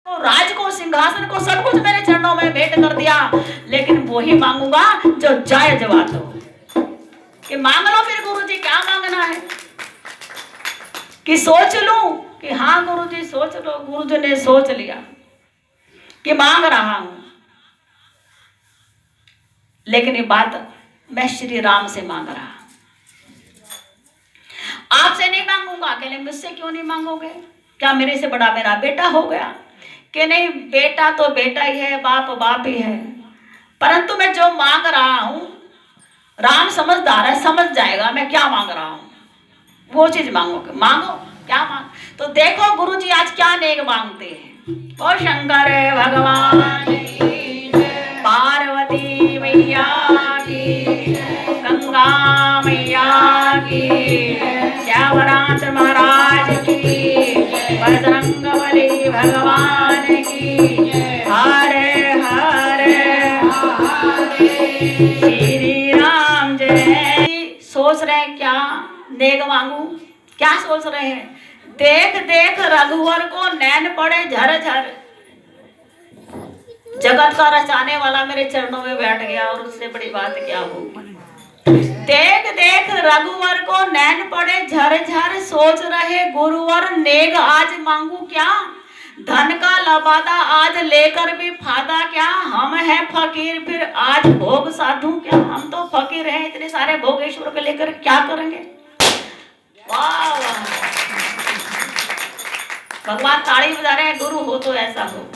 तो राज को, सिंहासन को, सब कुछ मेरे चरणों में भेंट कर दिया, लेकिन वो ही मांगूंगा जो जायज बात हो। कि मांग लो फिर गुरु जी, क्या मांगना है? कि सोच लूं कि हाँ गुरु जी सोच लो। गुरु जी ने सोच लिया कि मांग रहा हूं, लेकिन ये बात मैं श्री राम से मांग रहा हूं, आपसे नहीं मांगूंगा। कहले मुझसे क्यों नहीं मांगोगे? क्या मेरे से बड़ा मेरा बेटा हो गया? कि नहीं, बेटा तो बेटा ही है, बाप बाप ही है, परंतु मैं जो मांग रहा हूं, राम समझदार है, समझ जाएगा मैं क्या मांग रहा हूं, वो चीज मांगोगे। मांगो, क्या मांग? तो देखो गुरु जी आज क्या नेक मांगते हैं। ओ शंकर भगवान की, पार्वती मैया की, गंगा मैया की, श्यामनाथ महाराज की, बजरंगबली भगवान की, हरे हरे श्री राम जय। सोच रहे हैं क्या नेक मांगू? क्या सोच रहे हैं? देख देख रघुवर को नैन पड़े झर झर, जगत का रचाने वाला मेरे चरणों में बैठ गया, और उससे बड़ी बात क्या होगी? देख देख रघुवर को नैन पड़े झर झर, सोच रहे गुरुवर नेक आज मांगू क्या? धन का लबादा आज लेकर भी फायदा क्या? हम हैं फकीर फिर आज भोग साधु क्या? हम तो फकीर हैं, इतने सारे भोग ईश्वर को लेकर क्या करेंगे? वाह वाह, भगवान ताड़ी बजा रहे हैं, गुरु हो तो ऐसा हो।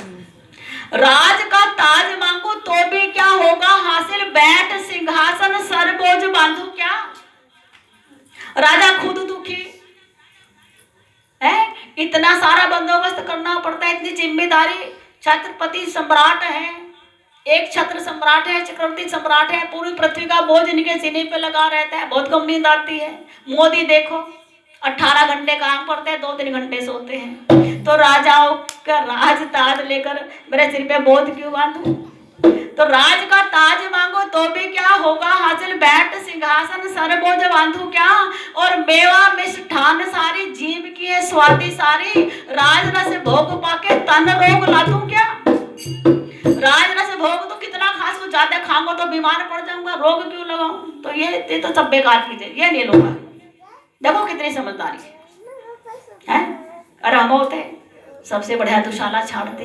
राज का ताज मांगू तो भी क्या होगा हासिल, बैठ सिंहासन सर बोझ बांधू क्या? राजा खुद दुखी है, इतना सारा बंदोबस्त करना पड़ता है, इतनी जिम्मेदारी। छत्रपति सम्राट है, एक छत्र सम्राट है, चक्रवर्ती सम्राट है, पूरी पृथ्वी का बोझ इनके सीने पे लगा रहता है, बहुत कम नींद आती है। मोदी देखो 18 घंटे काम करते हैं, 2-3 घंटे सोते हैं। तो राजाओं का राज ताज लेकर मेरे सिर पे बोझ क्यों बांधू? तो राज का ताज मांगो तो भी क्या होगा हासिल, बैठ सिंहासन सर बोझ बांधू क्या? और मेवा मिष्ठान सारी जीव की है स्वाति सारी, राज रस भोग पाके तन रोग लादू क्या? राज रस भोग तो कितना खास, को ज्यादा खाऊंगा तो बीमार पड़ जाऊंगा, रोग क्यों लगाऊं? तो ये तो सब बेकार चीज है, ये नहीं लूंगा। देखो कितनी समझदारी है। अरे हम होते सबसे बढ़िया दुशाला छाड़ते,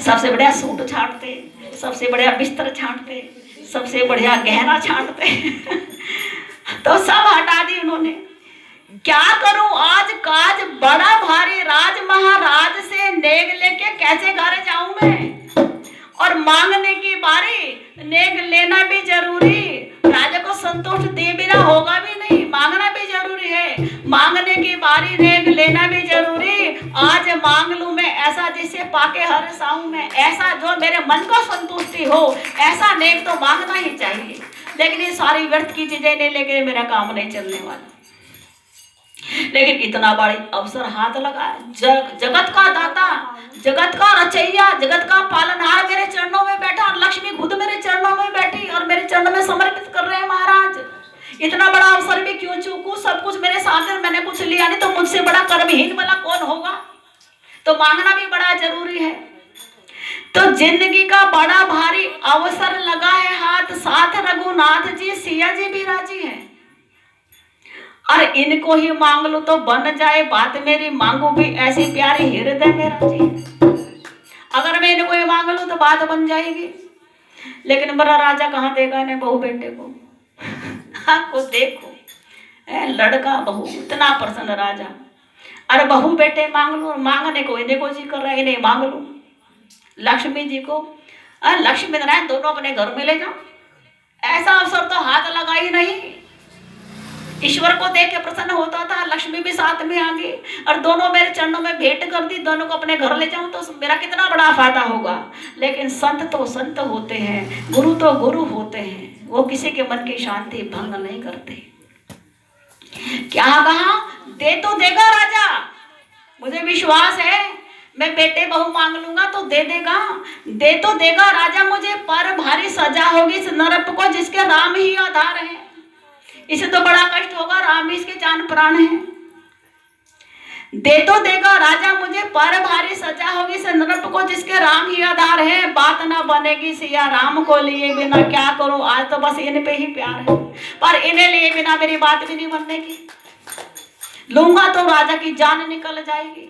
सबसे बढ़िया सूट छाड़ते, सबसे बढ़िया बिस्तर छाड़ते, सबसे बढ़िया गहना छाड़ते तो सब हटा दी उन्होंने। क्या करूं आज काज बड़ा भारी, राज महाराज से नेग लेके कैसे घर जाऊं मैं? और मांगने की बारी, नेग लेना भी जरूरी, राजा को संतोष दे बिना होगा भी नहीं, मांगना भी जरूरी है। मांगने की बारी, नेग लेना भी जरूरी। आज मांग लूं मैं ऐसा जिससे पाके हर साऊं मैं, ऐसा जो मेरे मन को संतुष्टि हो, ऐसा नेग तो मांगना ही चाहिए। लेकिन ये सारी व्यर्थ की चीजें नहीं लेके मेरा काम नहीं चलने वाला। लेकिन इतना बड़ी अवसर हाथ लगा, जगत का दाता, जगत का रचैया, जगत का पालनहार मेरे चरणों में बैठा, और लक्ष्मी खुद मेरे चरणों में बैठी और मेरे चरणों में समर्पित कर रहे हैं महाराज। इतना बड़ा अवसर भी क्यों चूकूं? सब कुछ मेरे सामने, मैंने कुछ लिया नहीं, तो मुझसे बड़ा कर्महीन वाला कौन होगा? तो मांगना भी बड़ा जरूरी है। तो जिंदगी का बड़ा भारी अवसर लगा है हाथ, साथ रघुनाथ जी सिया जी भी राजी है। और इनको ही मांग लो तो बन जाए बात मेरी, मांगू भी ऐसी प्यारी हृदय मेरा जी। अगर मैं इनको ही मांग लूं तो बात बन जाएगी। लेकिन बड़ा राजा कहाँ देगा इन्हें बहू बेटे को आपको देखो, लड़का बहू इतना प्रसन्न राजा। अरे बहू बेटे मांग लो, मांगने को इन्हें जी कर रहा है, इन्हें मांग लो। लक्ष्मी जी को, लक्ष्मी नारायण दोनों अपने घर में ले जाओ, ऐसा अवसर तो हाथ लगा ही नहीं। ईश्वर को देख के प्रसन्न होता था, लक्ष्मी भी साथ में आ गई और दोनों मेरे चरणों में भेंट कर दी, दोनों को अपने घर ले जाऊं तो मेरा कितना बड़ा फायदा होगा। लेकिन संत तो संत होते हैं, गुरु तो गुरु होते हैं, वो किसी के मन की शांति भंग नहीं करते। क्या कहा? दे तो देगा राजा, मुझे विश्वास है, मैं बेटे बहू मांग लूंगा तो दे देगा, दे तो देगा राजा मुझे, पर भारी सजा होगी इस नरक को जिसके राम ही आधार है। इसे तो बड़ा कष्ट होगा, राम ही इसके जान प्राण है। दे तो देगा राजा मुझे, पर भारी सजा होगी से नृप को जिसके राम ही आधार है। बात ना बनेगी सिया राम को लिए बिना, क्या करूं आज तो बस इन पे ही प्यार है, पर इन्हें लिए बिना मेरी बात भी नहीं बनने की। लूंगा तो राजा की जान निकल जाएगी,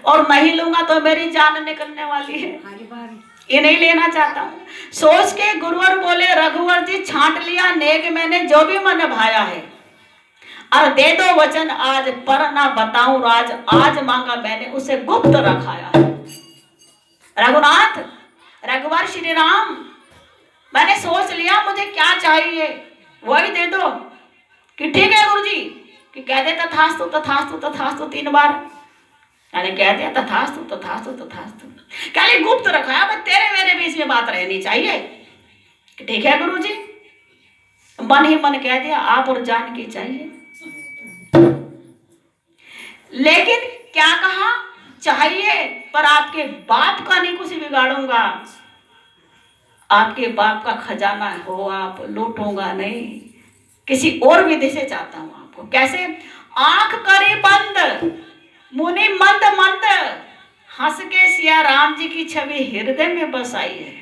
और नहीं लूंगा तो मेरी जान निकलने वाली है। ये नहीं लेना चाहता हूँ। सोच के गुरुवर बोले रघुवर जी छांट लिया नेक मैंने जो भी मन भाया है, और दे दो वचन आज पर ना बताऊं राज, आज मांगा मैंने उसे गुप्त रखाया है। रघुनाथ रघुवर श्री राम, मैंने सोच लिया मुझे क्या चाहिए वही दे दो। कि ठीक है गुरुजी, कि कह दे तथास्तु तथास्तु तथास्तु 3 बार, मैंने कह दिया तथास्तु तथास्तु तथास्तु। क्या ले गुप्त रखाया, बस तेरे मेरे बीच में बात रहनी चाहिए। कि ठीक है गुरुजी, मन ही मन कह दिया आप और जान की चाहिए। लेकिन क्या कहा चाहिए, पर आपके बाप का नहीं कुछ बिगाड़ूंगा, आपके बाप का खजाना हो आप लूटूंगा नहीं, किसी और विधि से चाहता हूं आपको। कैसे? आंख करे बंद मुनि मंद मंद, हंस के सिया राम जी की छवि हृदय में बसाई है,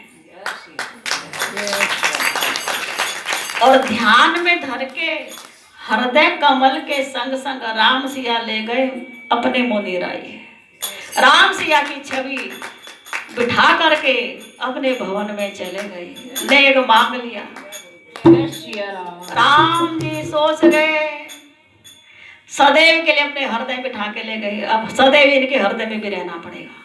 और ध्यान में धर के हृदय कमल के संग संग राम सिया ले गए अपने मुनि राय। राम सिया की छवि बिठा करके अपने भवन में चले गए, नेक मांग लिया। राम जी सोच गए सदैव के लिए अपने हृदय बिठा के ले गए, अब सदैव इनके हृदय में भी रहना पड़ेगा।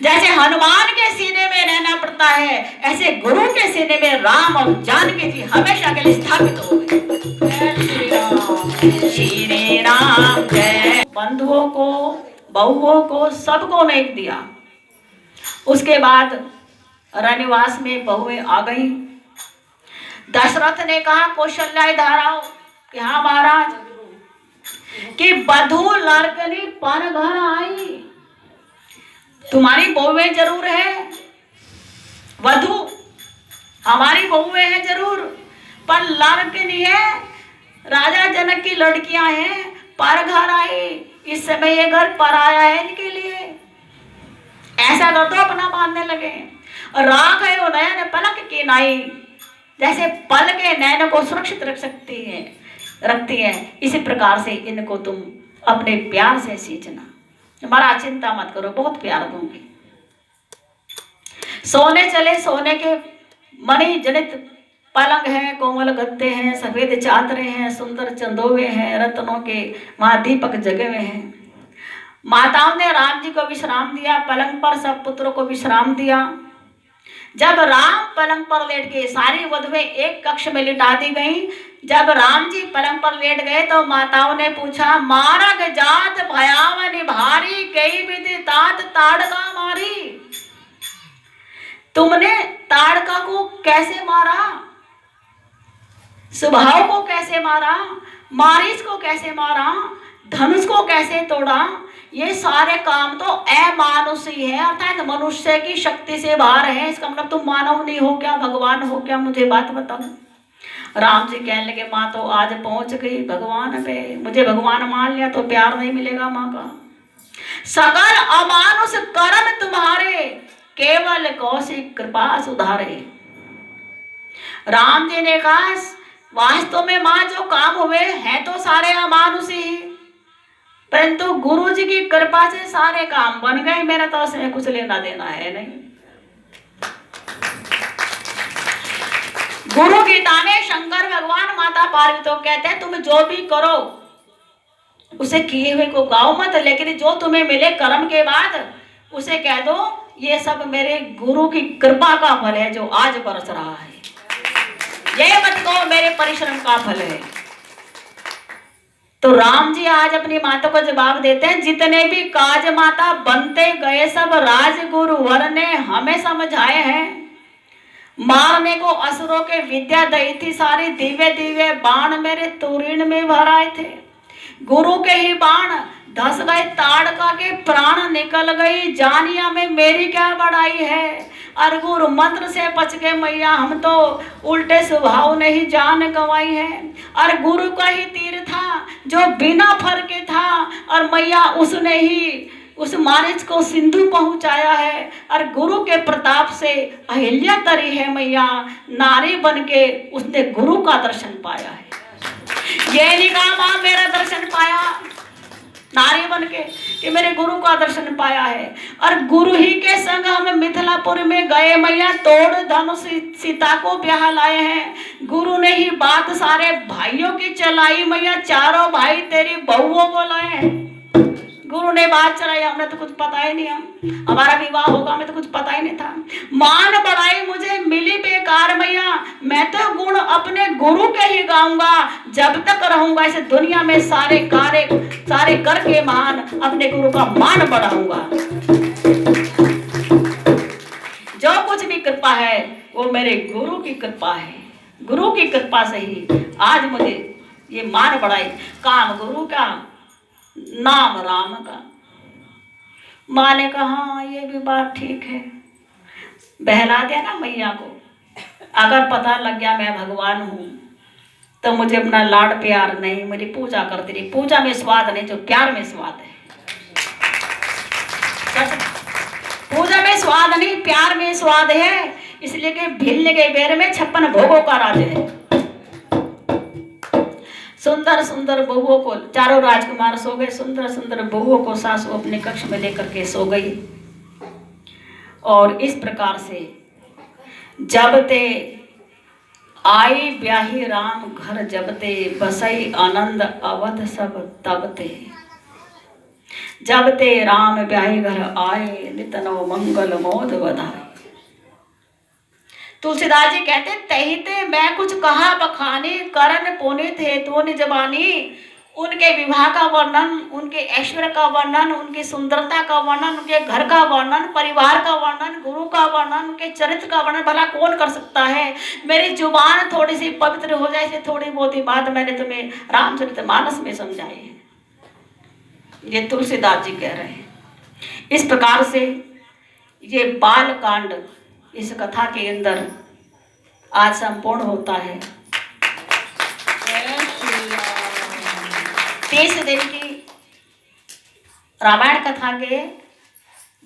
जैसे हनुमान के सीने में रहना पड़ता है, ऐसे गुरु के सीने में राम और जानकी जी हमेशा के लिए स्थापित हो गए। श्री राम जय। बंधुओं को बहुओं को सबको नेक दिया। उसके बाद रनिवास में बहुएं आ गई। दशरथ ने कहा कौशल्या इधर आओ। कि हाँ महाराज। कि बधू लड़कनी पर घर आई, तुम्हारी बहुएं जरूर है वधू, हमारी बहुएं हैं जरूर, पर लड़कनी है, राजा जनक की लड़कियां हैं, पर घर आई, इस समय ये घर पर आया है इनके लिए, ऐसा कर दो। अपना बांधने लगे। राख है वो नयन पलक की नाई, जैसे पल के नयन को सुरक्षित रखती है, इसी प्रकार से इनको तुम अपने प्यार से सींचना। हमारा चिंता मत करो, बहुत प्यार दूंगी। सोने चले, सोने के मणि जनित पलंग हैं, कोमल गद्दे हैं, सफेद चादरें हैं, सुंदर चंदोवे हैं, रत्नों के वहां दीपक जगे हुए हैं। माताओं ने राम जी को विश्राम दिया, पलंग पर सब पुत्रों को विश्राम दिया। जब राम पलंग पर लेट गए, सारी वधुएं एक कक्ष में लिटा दी गईं। जब राम जी पलंग पर लेट गए तो माताओं ने पूछा, मारग जात भयावनि भारी, कई विधि तात ताड़का मारी। तुमने ताड़का को कैसे मारा, सुभाव को कैसे मारा, मारीच को कैसे मारा, धनुष को कैसे तोड़ा, ये सारे काम तो अमानुषी है, अर्थात मनुष्य की शक्ति से बाहर है। इसका मतलब तुम मानव नहीं हो क्या, भगवान हो क्या, मुझे बात बताओ। राम जी कहने लगे, माँ तो आज पहुंच गई भगवान पे, मुझे भगवान मान लिया तो प्यार नहीं मिलेगा माँ का। सगल अमानुष कर्म तुम्हारे, केवल कौशिक कृपा सुधारे। राम जी ने कहा, वास्तव में माँ जो काम हुए हैं तो सारे अमानुषी, परंतु गुरु जी की कृपा से सारे काम बन गए, मेरा तो उसमें कुछ लेना देना है नहीं। गुरु गीता में शंकर भगवान माता पार्वती को कहते हैं, तुम जो भी करो उसे किए हुए को गाओ मत, लेकिन जो तुम्हें मिले कर्म के बाद उसे कह दो ये सब मेरे गुरु की कृपा का फल है जो आज बरस रहा है। ये मत कहो मेरे परिश्रम का फल है। तो राम जी आज अपनी माता को जवाब देते हैं, जितने भी काज माता बनते गए सब राजगुरु वर ने हमें समझाए हैं। मारने को असुरों के विद्या दई थी सारी, दिव्य दिव्य बाण मेरे तुरीन में भराए थे। गुरु के ही बाण धस गए, ताड़का के प्राण निकल गई, जानिया में मेरी क्या बड़ाई है। और गुरु मंत्र से बच गए मैया, हम तो उल्टे स्वभाव ने ही जान गंवाई है। और गुरु का ही तीर था, जो बिना फर के था, और मैया उसने ही उस मारिच को सिंधु पहुंचाया है। और गुरु के प्रताप से अहिल्या तरी है मैया, नारी बन के उसने गुरु का दर्शन पाया है। ये नहीं कहा मां मेरा दर्शन पाया नारी बन के, कि मेरे गुरु का दर्शन पाया है। और गुरु ही के संग हम मिथिलापुर में गए मैया, तोड़ धनुष सीता को ब्याह लाए हैं। गुरु ने ही बात सारे भाइयों की चलाई मैया, चारों भाई तेरी बहुओं को लाए हैं। गुरु ने बात चलाई, हमने तो कुछ पता ही नहीं, हमारा विवाह होगा हमें तो कुछ पता ही नहीं था। मान बढ़ाई मुझे मिली बेकार मैया, मैं तो गुण अपने गुरु के ही गाऊंगा, जब तक रहूंगा इस दुनिया में सारे करके मान अपने गुरु का मान बढ़ाऊंगा। जो कुछ भी कृपा है वो मेरे गुरु की कृपा है, गुरु की कृपा से ही आज मुझे ये मान बढ़ाई। काम गुरु का, नाम राम का। माँ ने कहा हाँ ये भी बात ठीक है। बहला दिया ना मैया को, अगर पता लग गया मैं भगवान हूँ तो मुझे अपना लाड प्यार नहीं, मेरी पूजा करती रही। पूजा में स्वाद नहीं, जो प्यार में स्वाद है। पूजा में स्वाद नहीं, प्यार में स्वाद है। इसलिए कि भिलने के बेर में 56 भोगों का राज है। सुंदर सुंदर बहुओं को, चारों राजकुमार सो गए, सुंदर सुंदर बहुओं को सासू अपने कक्ष में लेकर के सो गई। और इस प्रकार से जब ते आई ब्याही राम घर, जब ते बसई आनंद अवध सब तब ते। जब ते राम ब्याही घर आए, नित नव मंगल मोद बधाई। तुलसीदास जी कहते तही ते मैं कुछ कहा बखाने, करन पुनित हेतु निजबानी। उनके विवाह का वर्णन, उनके ऐश्वर्य का वर्णन, उनकी सुंदरता का वर्णन, उनके घर का वर्णन, परिवार का वर्णन, गुरु का वर्णन, उनके चरित्र का वर्णन भला कौन कर सकता है। मेरी जुबान थोड़ी सी पवित्र हो जाए, थोड़ी बहुत ही बात मैंने तुम्हें रामचरितमानस में समझाई है। ये तुलसीदास जी कह रहे हैं। इस प्रकार से ये बाल कांड इस कथा के अंदर आज संपूर्ण होता है। 30 दिन की रामायण कथा के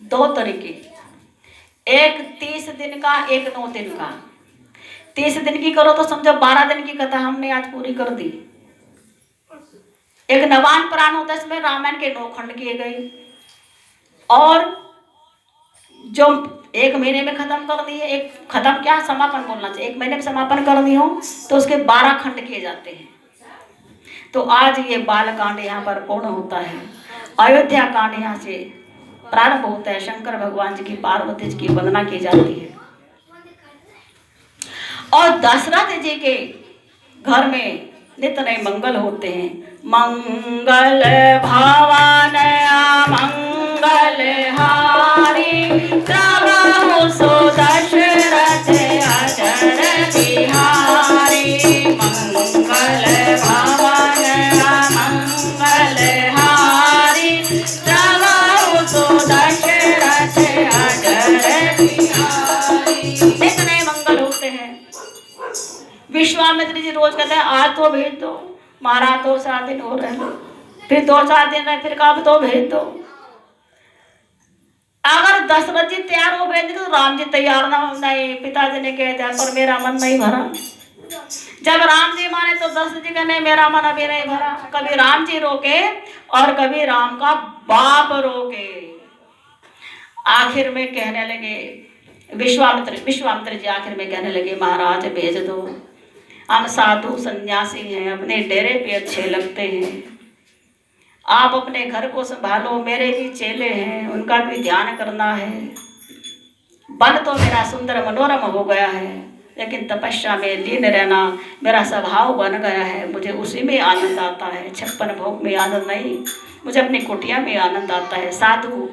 2 तरीके, एक 30 दिन का, एक 9 दिन का। 30 दिन की करो तो समझो 12 दिन की कथा हमने आज पूरी कर दी। एक नवान पुराण होता है, इसमें रामायण के 9 खंड किए गए, और जो 1 महीने में खत्म कर दी है, एक खत्म क्या समापन बोलना चाहिए, 1 महीने में समापन करनी हो तो उसके 12 खंड किए जाते हैं। तो आज ये बाल कांड यहाँ पर पूर्ण होता है। अयोध्या कांड यहाँ से प्रारंभ होता है। शंकर भगवान जी की, पार्वती जी की वंदना की जाती है, और दशरथ जी के घर में नित्य नए मंगल होते हैं। मंगल भवन मंगल हारी, प्रभु सो दशरथ अजर बिहारी। मंगल भवन मंगल हारी, प्रभु सो दशरथ अजर बिहारी। नित्य नए मंगल होते हैं। विश्वामित्र जी रोज कहते हैं आज तो भेज दो महाराज, 2-4 दिन हो रहे हैं, फिर 2-4 दिन रहे, फिर कब तो भेज दो। अगर दशरथ जी तैयार हो भेज तो राम जी तैयार ना हो, नहीं पिताजी ने कह दिया पर मेरा मन नहीं भरा। जब राम जी माने तो दशरथ जी का नहीं, मेरा मन अभी नहीं भरा। कभी राम जी रोके और कभी राम का बाप रोके। आखिर में कहने लगे विश्वामित्र जी आखिर में कहने लगे महाराज भेज दो, हम साधु सन्यासी हैं, अपने डेरे पे अच्छे लगते हैं, आप अपने घर को संभालो, मेरे भी चेले हैं उनका भी ध्यान करना है। वन तो मेरा सुंदर मनोरम हो गया है, लेकिन तपस्या में लीन रहना मेरा स्वभाव बन गया है, मुझे उसी में आनंद आता है। 56 भोग में आनंद नहीं, मुझे अपनी कुटिया में आनंद आता है। साधु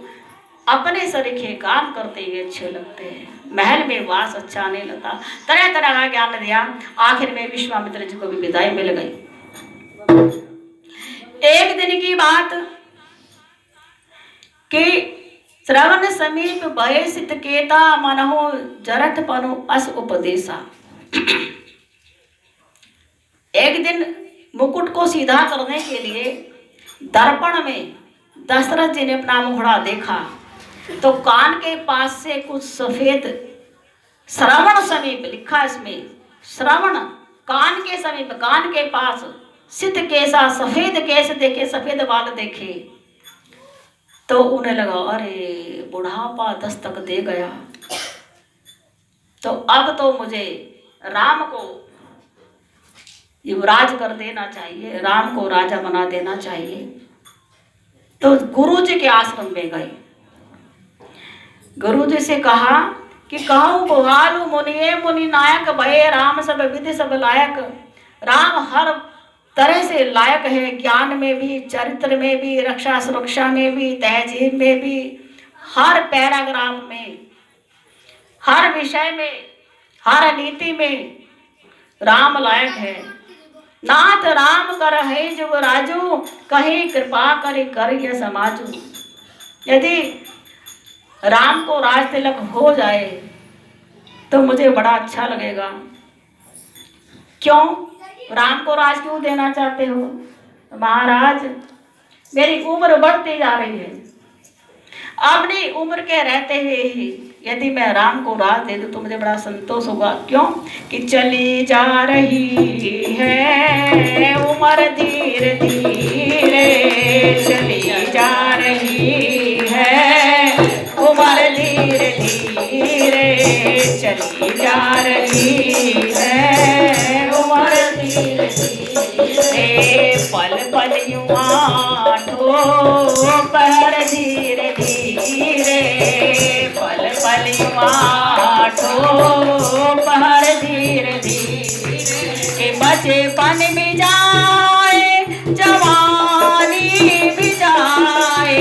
अपने सरीखे काम करते हुए अच्छे लगते हैं, महल में वास अच्छा नहीं लगता। तरह तरह का ज्ञान दिया। आखिर में विश्वामित्र जी को भी विदाई मिल गई। एक दिन की बात कि श्रवण समीप भय सित केता, मनहो जरठ पनु अस उपदेशा। एक दिन मुकुट को सीधा करने के लिए दर्पण में दशरथ जी ने अपना मुखड़ा देखा तो कान के पास से कुछ सफेद, श्रवण समीप लिखा इसमें, श्रवण कान के समीप, कान के पास सिद्ध केसा, सफेद केस देखे, सफेद बाल देखे तो उन्हें लगा अरे बुढ़ापा दस्तक दे गया, तो अब तो मुझे राम को युवराज कर देना चाहिए, राम को राजा बना देना चाहिए। तो गुरु जी के आश्रम में गए, गुरु जी से कहा कि कहूँ बुहालू मुनिये मुनि नायक भये, राम सब विधि सब लायक। राम हर तरह से लायक है, ज्ञान में भी, चरित्र में भी, रक्षा सुरक्षा में भी, तहजीब में भी, हर पैराग्राफ में, हर विषय में, हर नीति में राम लायक है। नाथ राम कर है जो राजू, कहीं कृपा करे कर ये समाजू। यदि राम को राज तिलक हो जाए तो मुझे बड़ा अच्छा लगेगा। क्यों? राम को राज क्यों देना चाहते हो? महाराज मेरी उम्र बढ़ती जा रही है, अपनी उम्र के रहते हुए ही यदि मैं राम को राज दे दूं तो मुझे बड़ा संतोष होगा। क्यों? कि चली जा रही है उम्र धीरे धीरे, चली जा रही है उम्र धीरे धीरे, चली जा रही है उम्र धीरे धीरे, पल पल युवा ठोकर धीरे धीरे, पल पल युवा ठोकर धीरे धीरे, बचपन भी जाए जवानी भी जाए,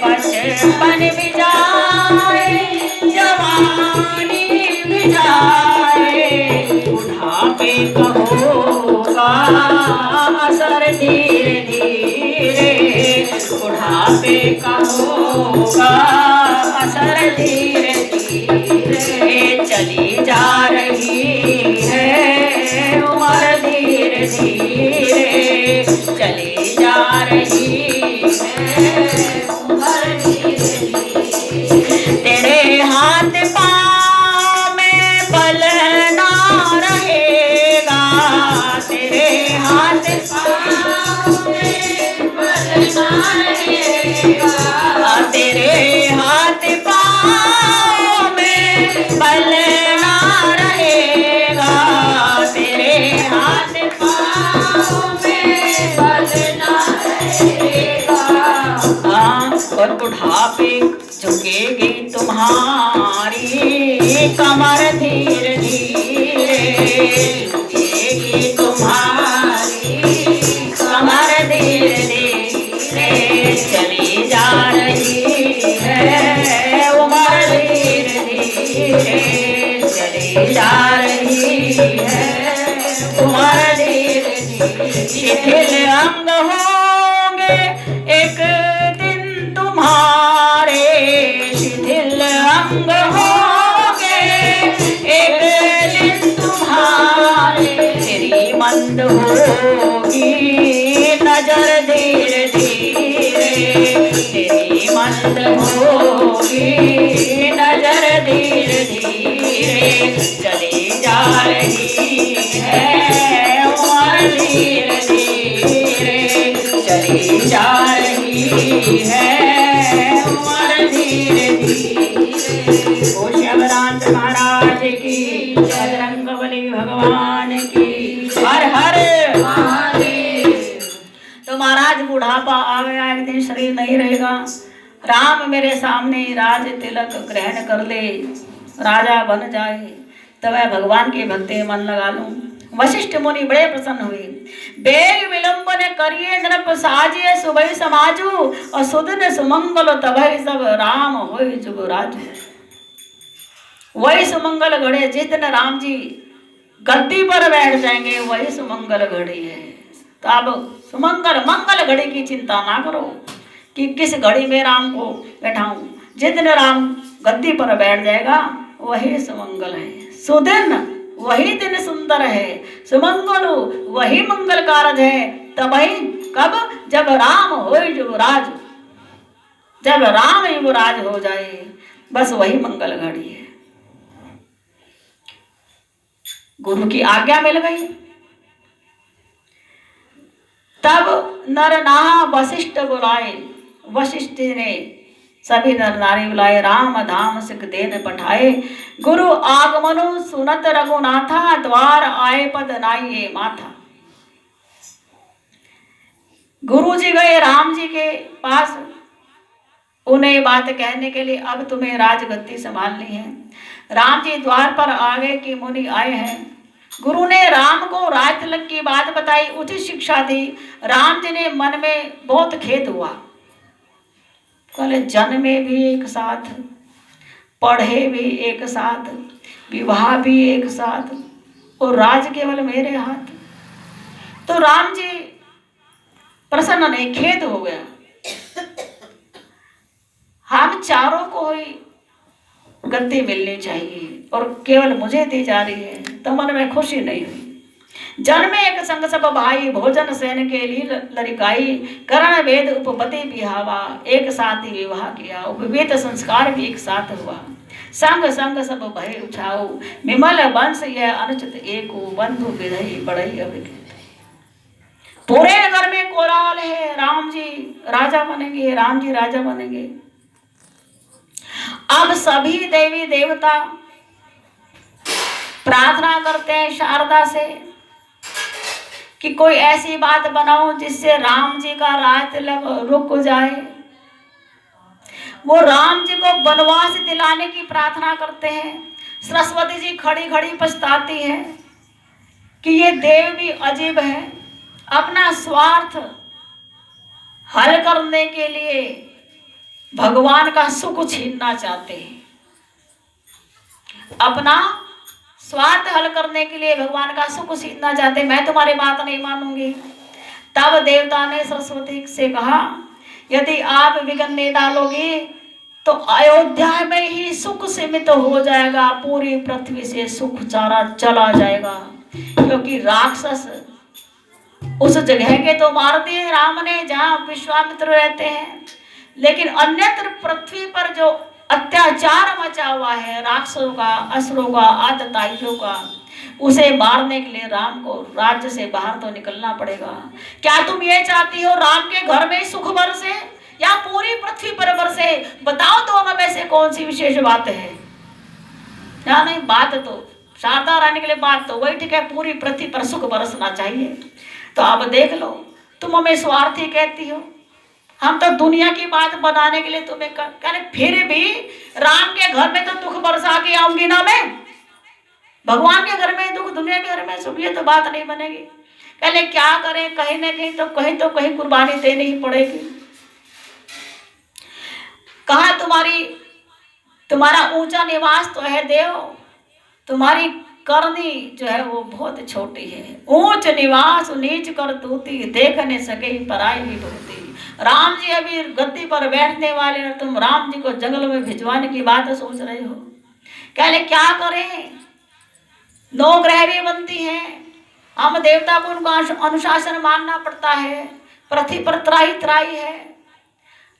बचपन भी जाए जवानी भी जाए, बुढ़ापे का होगा असर धीरे धीरे, बुढ़ापे का होगा असर धीरे धीरे, चली जा रही है उम्र धीरे धीरे, चली जा रही है उम्र धीरे धीरे, तेरे हाथ पाँव में बल ना रहेगा, तेरे हाथ पाँव में बल ना रहेगा, तेरे हाथ पाँव में बल ना रहेगा, तेरे हाथ पाँव में बल ना रहेगा। और बुढ़ापे झुकेगी तुम्हारी कमर धीरे धीरे, झुकेगी तुम्हारी कमर धीरे धीरे, चली जा रही है उम्र धीरे धीरे, चली जा रही है उम्र धीरे धीरे, शिथिल अंग होंगे एक दिन तुम्हारे, शिथिल अंग होंगे एक दिन तुम्हारे, तेरी मंद होगी नजर धीरे धीरे, तेरी मंद होगी नजर धीरे धीरे, चली जा रही है उम्र धीरे धीरे, चली जा रही है उम्र धीरे धीरे। ओ शिवराज महाराज की, बजरंगबली भगवान की, हर हर महादेव। तो महाराज बुढ़ापा आ गया, एक दिन शरीर नहीं रहेगा, राम मेरे सामने राज तिलक ग्रहण कर ले, राजा बन जाए, तो मैं भगवान के भक्ति में मन लगा लूं। वशिष्ठ मुनि बड़े प्रसन्न हुए। बेग विलंब ने करिए नृप साजिए, सुबह समाजू और सुदिन सुमंगल तबहि सब राम होय जुग राजू। वही सुमंगल घड़े, जिस दिन राम जी गद्दी पर बैठ जाएंगे वही सुमंगल घड़ी है। तो अब सुमंगल मंगल घड़ी की चिंता ना करो कि किस घड़ी में राम को बैठाऊं, जिस दिन राम गद्दी पर बैठ जाएगा वही सुमंगल है। सुदिन वही दिन सुंदर है, सुमंगल वही मंगल कारज है। तबही कब, जब राम हो युवराज, जब राम युवराज हो जाए, बस वही मंगल घड़ी है। गुरु की आज्ञा मिल गई। तब नर नाहा वशिष्ठ बुलाए, वशिष्ठ ने सभी नर नारी बुलाए। राम धाम सिख देन पठाए, गुरु आगमनु सुनत रघुनाथा, द्वार आए पद नाइए माथा। गुरु जी गए राम जी के पास, उन्हें बात कहने के लिए, अब तुम्हें राजगद्दी संभालनी है। राम जी द्वार पर आ गए कि मुनि आए हैं। गुरु ने राम को राज तिलक की बात बताई, उचित शिक्षा दी। राम जी ने मन में बहुत खेद हुआ, बोले जन्मे भी एक साथ, पढ़े भी एक साथ, विवाह भी एक साथ, और राज केवल मेरे हाथ। तो राम जी प्रसन्न नहीं, खेद हो गया। हम चारों को ही गद्दी मिलनी चाहिए और केवल मुझे दी जा रही है, तो मन में खुशी नहीं हुई। जन्मे एक संग सब भाई, भोजन सेन के लिए लरिकाई, करण वेद उपपति बिहावा, एक साथ ही विवाह किया, उपवेद संस्कार भी एक साथ हुआ। संग संग सब भय उठाओ, विमल वंश यह अनुचित एको, बंधु विधई बढ़ई अभिकृत। पूरे नगर में कोलाहल है, राम जी राजा बनेंगे, राम जी राजा बनेंगे। अब सभी देवी देवता प्रार्थना करते हैं शारदा से कि कोई ऐसी बात बनाओ जिससे राम जी का राज तिलक रुक जाए। वो राम जी को वनवास दिलाने की प्रार्थना करते हैं। सरस्वती जी खड़ी खड़ी पछताती है कि ये देव भी अजीब है, अपना स्वार्थ हल करने के लिए भगवान का सुख छीनना चाहते हैं। अपना स्वार्थ हल करने के लिए भगवान का सुख छीनना चाहते हैं। मैं तुम्हारी बात नहीं मानूंगी। तब देवता ने सरस्वती से कहा, यदि आप विघ्न नहीं डालोगे तो अयोध्या में ही सुख सीमित हो जाएगा, पूरी पृथ्वी से सुख चारा चला जाएगा। क्योंकि राक्षस उस जगह के तो मार दिए राम ने जहाँ विश्वामित्र रहते हैं, लेकिन अन्यत्र पृथ्वी पर जो अत्याचार मचा हुआ है राक्षसों का, असुरों का, आतताइयों का, उसे मारने के लिए राम को राज्य से बाहर तो निकलना पड़ेगा। क्या तुम ये चाहती हो राम के घर में सुख बरसे या पूरी पृथ्वी पर बरसे? बताओ दोनों में से कौन सी विशेष बात है? क्या नहीं, बात तो शारदा रानी के लिए बात तो वही ठीक है, पूरी पृथ्वी पर सुख बरसना चाहिए। तो अब देख लो, तुम हमें स्वार्थी कहती हो, हम तो दुनिया की बात बनाने के लिए तुम्हें कहने, फिर भी राम के घर में तो दुख बरसा के आऊंगी ना मैं। भगवान के घर में दुख, दुनिया के घर में सुख, ये तो बात नहीं बनेगी। कहले क्या करें, कहीं ना कहीं तो कहीं कुर्बानी देनी ही पड़ेगी। कहा तुम्हारा ऊंचा निवास तो है देव, तुम्हारी करनी जो है वो बहुत छोटी है। ऊंच निवास नीच कर तूती, देख नहीं सके पराई विभूति। राम जी अभी गद्दी पर बैठने वाले और तुम राम जी को जंगल में भिजवाने की बात सोच रहे हो। कहले क्या करें, 9 ग्रह भी बनती हैं, हम देवता को उनका अनुशासन मानना पड़ता है। पृथ्वी पर त्राही त्राही है,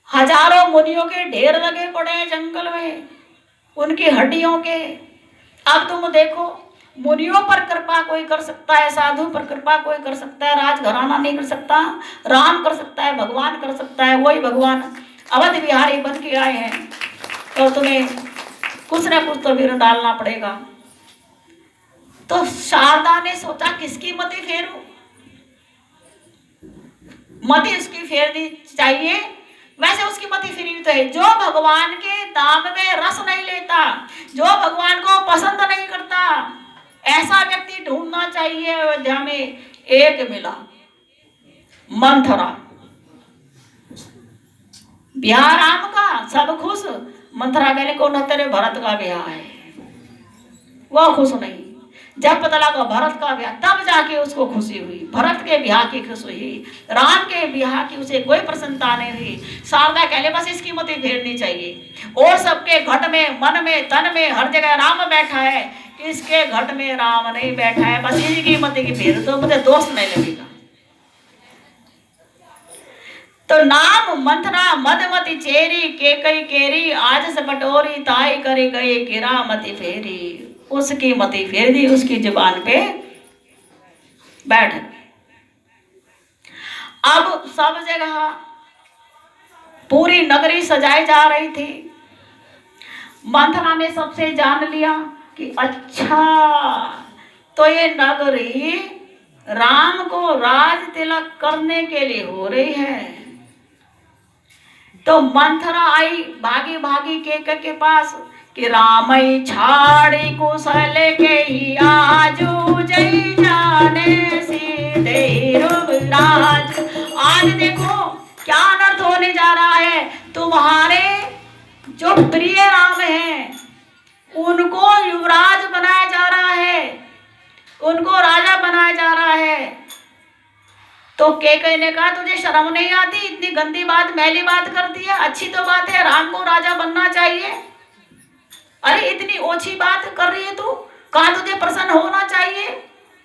हजारों मुनियों के ढेर लगे पड़े हैं जंगल में, उनकी हड्डियों के। अब तुम देखो, मुनियों पर कृपा कोई कर सकता है, साधु पर कृपा कोई कर सकता है, राजघराना नहीं कर सकता, राम कर सकता है, भगवान कर सकता है। वही भगवान अवध बिहारी बन के आए हैं, तो तुम्हें कुछ न कुछ तो विरोध डालना पड़ेगा। तो शारदा ने सोचा किसकी मति फेरूं, मति उसकी फेरनी चाहिए। वैसे उसकी मति फेरनी तो है, जो भगवान के नाम में रस नहीं लेता, जो भगवान को पसंद नहीं करता, ऐसा व्यक्ति ढूंढना चाहिए। अयोध्या में एक मिला, मंथरा, ब्याह राम का, सब खुश। मंथरा कहने को न तेरे भरत का ब्याह है, वो खुश नहीं। जब पता लगा भरत का ब्याह, तब जाके उसको खुशी हुई, भरत के ब्याह की खुशी हुई, राम के ब्याह की उसे कोई प्रसन्नता नहीं हुई। शारदा कहले बस इसकी मति फेरनी चाहिए, और सबके घट में, मन में, तन में, हर जगह राम बैठा है, इसके घट में राम नहीं बैठा है, बस इसी की मति की फिर तो मुझे दोष नहीं लगेगा। तो नाम मंथरा मदमती चेरी के कई केरी आज से बटोरी ताई करे गए गिरा मति फेरी। उसकी मति फेर दी, उसकी जुबान पे बैठ। अब सब जगह पूरी नगरी सजाई जा रही थी। मंथरा ने सबसे जान लिया कि अच्छा तो ये नगरी राम को राज तिलक करने के लिए हो रही है। तो मंथरा आई भागी भागी के पास कि रामई छाड़ी कुशल के ही आजू जई जाने सीधे रुबराज। आज देखो क्या अनर्थ होने जा रहा है। तुम्हारे जो प्रिय राम हैं उनको युवराज बनाया जा रहा है, उनको राजा बनाया जा रहा है। तो केकई ने कहा तुझे शर्म नहीं आती, इतनी गंदी बात मैली बात करती है। अच्छी तो बात है, राम को राजा बनना चाहिए। अरे इतनी ओछी बात कर रही है तू, कहा तुझे प्रसन्न होना चाहिए।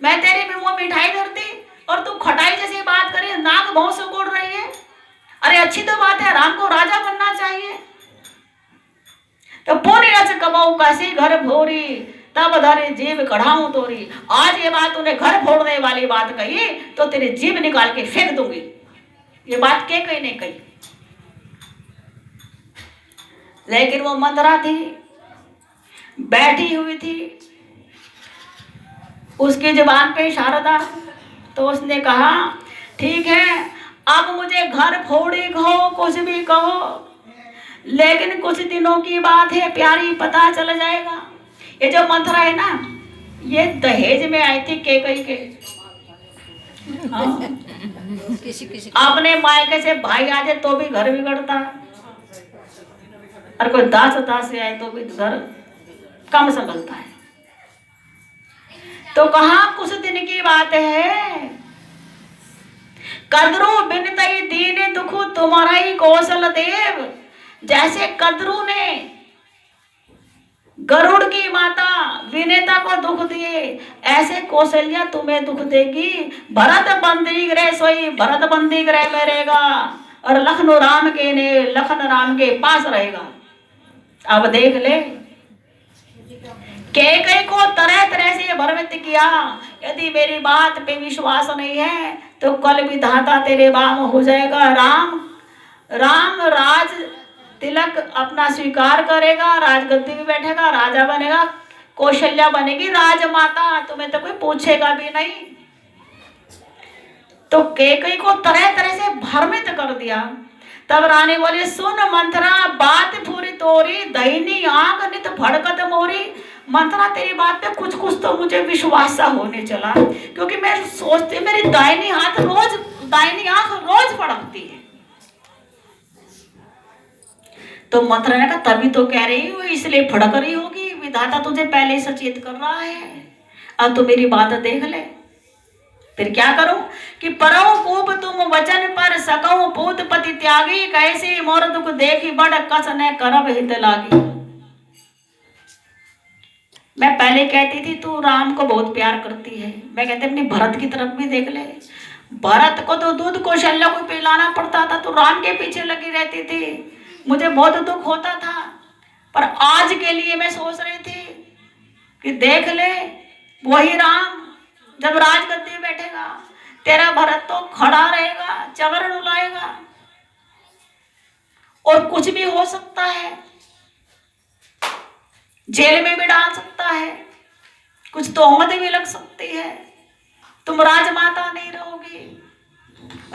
मैं तेरे मुंह में मिठाई धरती और तू खटाई जैसी बात करी, नाक भौं से बोल रही है। अरे अच्छी तो बात है, राम को राजा बनना चाहिए। तो पूरी रच कमाऊ कैसी घर भोरी, तब धरे जीव कढ़ाऊं तोरी। आज ये बात तूने घर फोड़ने वाली बात कही तो तेरी जीभ निकाल के फेंक दूंगी। ये बात के कही नहीं कही। लेकिन वो मंथरा थी, बैठी हुई थी, उसकी जुबान पे इशारा था। तो उसने कहा ठीक है, अब मुझे घर फोड़ी कहो, कुछ भी कहो, लेकिन कुछ दिनों की बात है, प्यारी पता चल जाएगा। ये जो मंथरा है ना, ये दहेज में आई थी केकई के। अपने मायके से भाई आ जाए तो भी घर बिगड़ता है, और कोई दास से आए तो भी घर कम संभलता है। तो कहा कुछ दिन की बात है, कद्रू बिनतई दीन दुख तुम्हारा ही कौशल देव। जैसे कद्रू ने गरुड़ की माता विनेता को दुख दिए, ऐसे कौशल्या तुम्हें दुख देगी। भरत बंदी ग्रह सोई भरत बंदी ग्रह में रहेगा, और लखन राम के ने लखन राम के पास रहेगा। अब देख ले, केकई को तरह तरह से भ्रमित किया। यदि मेरी बात पे विश्वास नहीं है तो कल विधाता तेरे बाम हो जाएगा। राम राज तिलक अपना स्वीकार करेगा, राजगद्दी में बैठेगा, राजा बनेगा, कौशल्या बनेगी राजमाता, तुम्हें तो कोई पूछेगा भी नहीं। तो केकई को तरह तरह से भ्रमित कर दिया। तब रानी बोली सुन मंथरा बात पूरी तोरी, दैनी आंख नित भड़कत मोरी। मंथरा तेरी बात पे कुछ कुछ तो मुझे विश्वास सा होने चला, क्योंकि मैं सोचती मेरी दाहिनी आंख रोज भड़कती है। तो मंथरा ने कहा तभी तो कह रही हूँ, इसलिए फड़क रही होगी, विधाता तुझे पहले ही सचेत कर रहा है। अब तो मेरी बात देख ले। फिर क्या करूं कि परौ कूप तुम वचन पर सकऊं पूत पति त्यागी, कैसी मोर दुख देखी बड़ कस न करब हित लागी। मैं पहले कहती थी तू राम को बहुत प्यार करती है, मैं कहती अपनी भरत की तरफ भी देख ले। भरत को तो दूध कौशल्या को पिलाना पड़ता था, तू राम के पीछे लगी रहती थी, मुझे बहुत दुख होता था। पर आज के लिए मैं सोच रही थी कि देख ले वही राम जब राजगद्दी में बैठेगा, तेरा भरत तो खड़ा रहेगा, चवर डुलाएगा, और कुछ भी हो सकता है, जेल में भी डाल सकता है, कुछ तोहमत भी लग सकती है। तुम राजमाता नहीं रहोगी,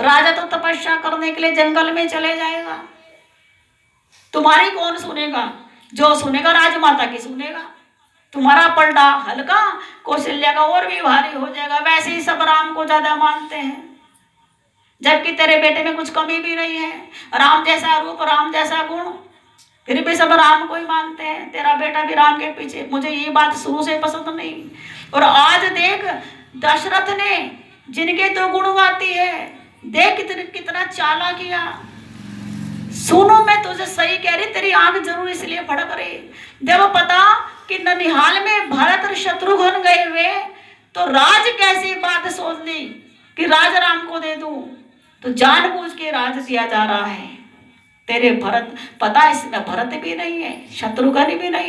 राजा तो तपस्या करने के लिए जंगल में चले जाएगा। तुम्हारी कौन सुनेगा? जो सुनेगा राजमाता की सुनेगा। तुम्हारा पलड़ा हल्का, कौशल्या का और भी भारी हो जाएगा। वैसे ही सब राम को ज्यादा मानते हैं, जबकि तेरे बेटे में कुछ कमी भी नहीं है। राम जैसा रूप, राम जैसा गुण, फिर भी सब राम को ही मानते हैं। तेरा बेटा भी राम के पीछे। मुझे ये बात शुरू से पसंद नहीं। और आज देख दशरथ ने जिनके दो गुण गाती है, देख कितना चाला किया। सुनो मैं तुझे सही कह रही, तेरी आंख जरूर इसलिए फड़क रही। जब पता कि ननिहाल में भरत और शत्रुघ्न गए हुए, तो राज कैसी बात सोच ली कि राज राम को दे दूं, तो जानबूझ के राज दिया जा रहा है। तेरे भरत, पता है इसमें भरत भी नहीं है, शत्रुघ्न भी नहीं।